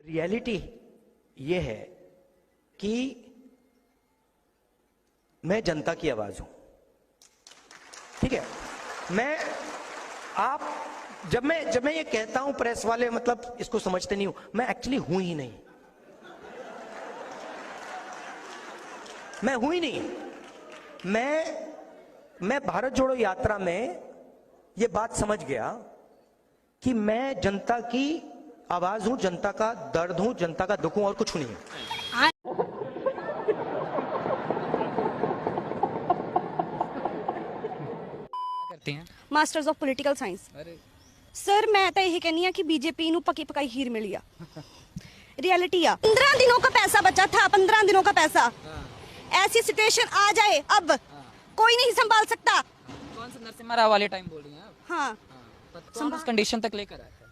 Reality ये है कि मैं जनता की आवाज हूं, ठीक है। जब मैं ये कहता हूं, प्रेस वाले मतलब इसको समझते नहीं हूं, मैं एक्चुअली हूं ही नहीं, मैं हूं ही नहीं। मैं भारत जोड़ो यात्रा में ये बात समझ गया कि मैं जनता की आवाज हूं, जनता का दर्द हूं, जनता का दुख हूं, और कुछ नहीं हूं। Masters of political science. Sir मैं तो यही कहनी है कि बीजेपी ਨੂੰ पकी पकाई हीर मिली आ। रियलिटी आ 15 दिनों का पैसा बचा था, 15 दिनों का पैसा। ऐसी सिचुएशन आ जाए अब कोई नहीं संभाल सकता। कौन सा नरसिम्हा राव वाले टाइम बोल रही हैं आप? हाँ, कौन उस कंडीशन तक लेकर आया था?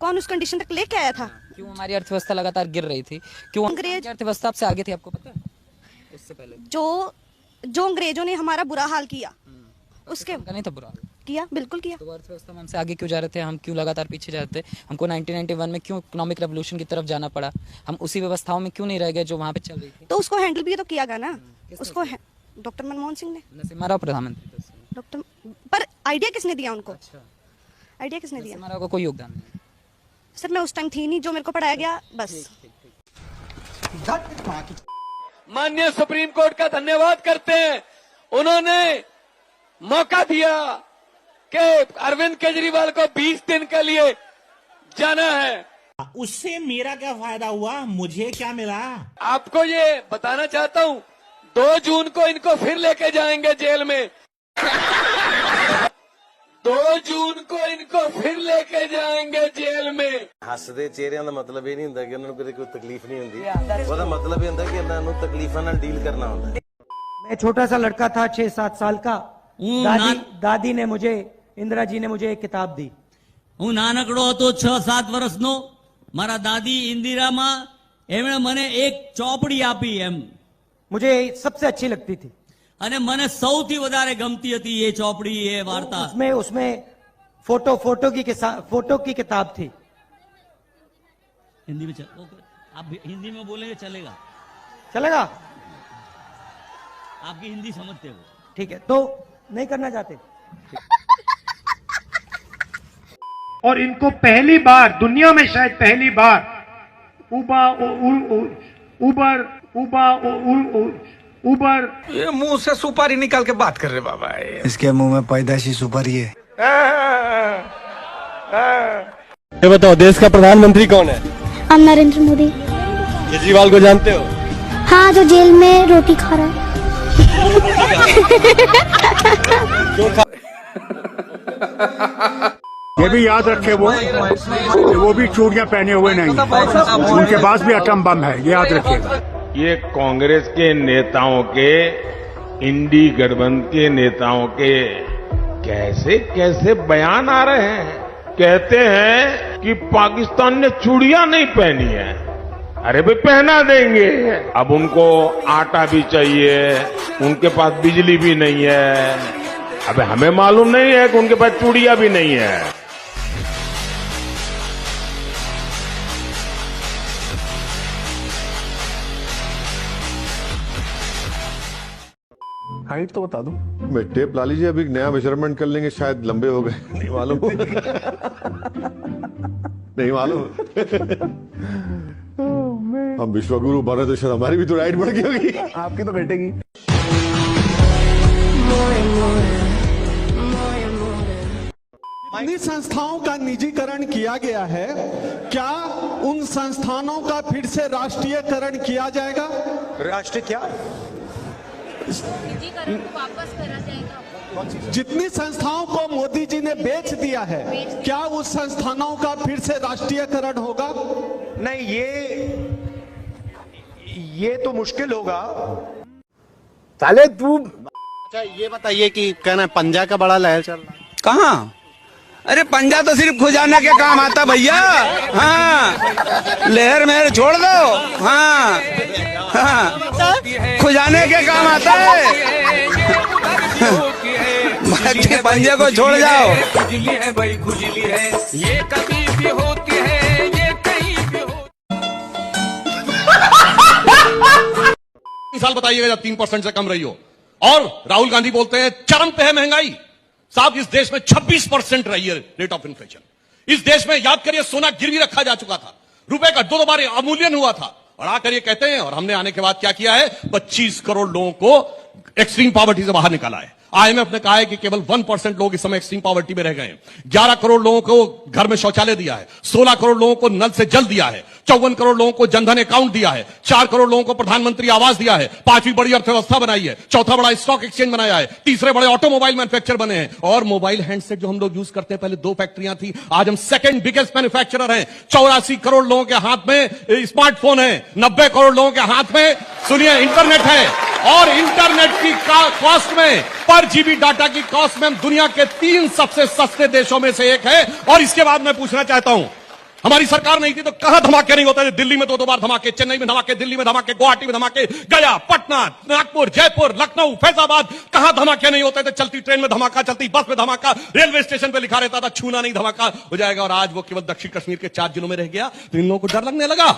कौन उस कंडीशन तक लेके आया था? क्यों हमारी अर्थव्यवस्था लगातार गिर रही थी? क्यों अंग्रेज अर्थव्यवस्था आपसे आगे थी, आपको पता है? उससे पहले जो अंग्रेजों ने हमारा बुरा हाल किया, उसके नहीं था बुरा किया, बिल्कुल किया। तो अर्थव्यवस्था में हमसे आगे क्यों जा रहे थे? हम क्यों लगातार पीछे जा रहे थे? हमको 1991 में क्यों इकोनॉमिक रेवोल्यूशन की तरफ जाना पड़ा? हम उसी व्यवस्थाओं में क्यों नहीं रह गए जो वहाँ पे चल रही थी? तो उसको हैंडल भी तो किया गया ना, उसको डॉक्टर मनमोहन सिंह ने। नरसिम्हा राव प्रधानमंत्री थे, डॉक्टर, पर आइडिया किसने दिया उनको? अच्छा, आइडिया किसने दिया? नरसिम्हा राव का कोई योगदान नहीं। सर मैं उस टाइम थी नहीं, जो मेरे को पढ़ाया गया बस। माननीय सुप्रीम कोर्ट का धन्यवाद करते हैं, उन्होंने मौका दिया कि अरविंद केजरीवाल को 20 दिन के लिए जाना है। उससे मेरा क्या फायदा हुआ, मुझे क्या मिला? आपको ये बताना चाहता हूं, 2 जून को इनको फिर लेके जाएंगे जेल में। 2 जून को इनको फिर लेके जाएंगे जेल में। ਹੱਸਦੇ ਚਿਹਰਿਆਂ ਦਾ ਮਤਲਬ ਇਹ ਨਹੀਂ ਹੁੰਦਾ ਕਿ ਉਹਨਾਂ ਨੂੰ ਕੋਈ ਤਕਲੀਫ ਨਹੀਂ ਹੁੰਦੀ, ਉਹਦਾ ਮਤਲਬ ਇਹ ਹੁੰਦਾ ਕਿ ਇਹਨਾਂ ਨੂੰ ਤਕਲੀਫਾਂ ਨਾਲ ਡੀਲ ਕਰਨਾ ਹੁੰਦਾ ਹੈ। मैं छोटा सा लड़का था, 6-7 साल का। दादी ने मुझे, इंदिरा जी ने मुझे एक किताब दी। હું નાનકડો હતો 6-7 વર્ષનો, મારા દાદી ઇન્દિરામાં એમણે મને એક ચોપડી આપી એમ, मुझे सबसे अच्छी लगती थी। અને મને સૌથી વધારે ગમતી હતી એ ચોપડી, એ વાર્તા। उसमें फोटो की किताब थी। हिंदी में ओके, आप हिंदी में बोलेंगे चलेगा? चलेगा? आपकी हिंदी समझते हो? ठीक है, तो नहीं करना चाहते। और इनको पहली बार दुनिया में, शायद पहली बार उबर ये मुंह से सुपारी निकाल के बात कर रहे बाबा। इसके मुंह में पैदाइशी सुपारी है। ये बताओ, देश का प्रधानमंत्री कौन है? हम नरेंद्र मोदी। केजरीवाल को जानते हो? हाँ, जो जेल में रोटी खा रहा है। ये भी याद रखे, वो भी चूड़ियां पहने हुए नहीं, उनके पास भी एटम बम है, ये याद रखिएगा। ये कांग्रेस के नेताओं के, इंडी गठबंधन के नेताओं के कैसे कैसे बयान आ रहे हैं। कहते हैं कि पाकिस्तान ने चूड़ियां नहीं पहनी है। अरे भाई पहना देंगे। अब उनको आटा भी चाहिए, उनके पास बिजली भी नहीं है। अब हमें मालूम नहीं है कि उनके पास चूड़ियां भी नहीं है। हाइट तो बता दूं? मैं टेप ला लीजिए, अभी नया मेजरमेंट कर लेंगे, शायद लंबे हो गए। नहीं मालूम। नहीं मालूम। हम विश्वगुरु बने तो शायद हमारी भी तो हाइट बढ़ गई होगी। आपकी तो घटेगी। जितनी संस्थाओं का निजीकरण किया गया है, क्या उन संस्थानों का फिर से राष्ट्रीयकरण किया जाएगा? राष्ट्रीय क्या? निजीकरण को वापस करा जाएगा। जितनी संस्थाओं को मोदी जी ने बेच दिया है, क्या उस संस्थानों का फिर से राष्ट्रीयकरण होगा? नहीं, ये तो मुश्किल होगा। साले तू। अच्छा ये बताइए कि कहना पंजा का बड़ा लहर चल रहा है। कहाँ? अरे पंजा तो सिर्फ खुजाना के काम आता भैया। हाँ, लहर महर छोड़ दो। हाँ, हाँ, खुजाने के काम आता है। पंजे को छोड़ जाओ। खुजली है भाई, खुजली है, ये कभी भी होती है। साल बताइएगा जब 3% से कम रही हो। और राहुल गांधी बोलते हैं चरम पे है महंगाई। साहब इस देश में 26% रही है रेट ऑफ इन्फ्लेशन। इस देश में याद करिए सोना गिरवी रखा जा चुका था, रुपए का 2 बार अवमूल्यन हुआ था, और आकर ये कहते हैं, और हमने आने के बाद क्या किया है, 25 करोड़ लोगों को एक्सट्रीम पॉवर्टी से बाहर निकाला है। आईएमएफ ने कहा है कि केवल 1% लोग इस समय एक्सट्रीम पॉवर्टी में रह गए हैं। 11 करोड़ लोगों को घर में शौचालय दिया है, 16 करोड़ लोगों को नल से जल दिया है, 54 करोड़ लोगों को जनधन अकाउंट दिया है, 4 करोड़ लोगों को प्रधानमंत्री आवास दिया है, 5वीं बड़ी अर्थव्यवस्था बनाई है, 4था बड़ा स्टॉक एक्सचेंज बनाया है, 3रे बड़े ऑटोमोबाइल मैन्युफैक्चर बने हैं, और मोबाइल हैंडसेट जो हम लोग यूज करते हैं पहले 2 फैक्ट्रियां थी, आज हम 2nd बिगेस्ट मैन्युफैक्चरर हैं। 84 करोड़ लोगों के हाथ में स्मार्टफोन है, 90 करोड़ लोगों के हाथ में सुनिए इंटरनेट है, और इंटरनेट की कॉस्ट में, पर जीबी डाटा की कॉस्ट में हम दुनिया के 3 सबसे सस्ते देशों में से एक है। और इसके बाद मैं पूछना चाहता हूं, हमारी सरकार नहीं थी तो कहां धमाके नहीं होते थे? दिल्ली में 2 बार धमाके, चेन्नई में धमाके, दिल्ली में धमाके, गुवाहाटी में धमाके, गया, पटना, नागपुर, जयपुर, लखनऊ, फैजाबाद, कहां धमाके नहीं होते थे? चलती ट्रेन में धमाका, चलती बस में धमाका, रेलवे स्टेशन पे लिखा रहता था छूना नहीं धमाका हो जाएगा। और आज वो केवल दक्षिण कश्मीर के 4 जिलों में रह गया, तो इन लोगों को डर लगने लगा।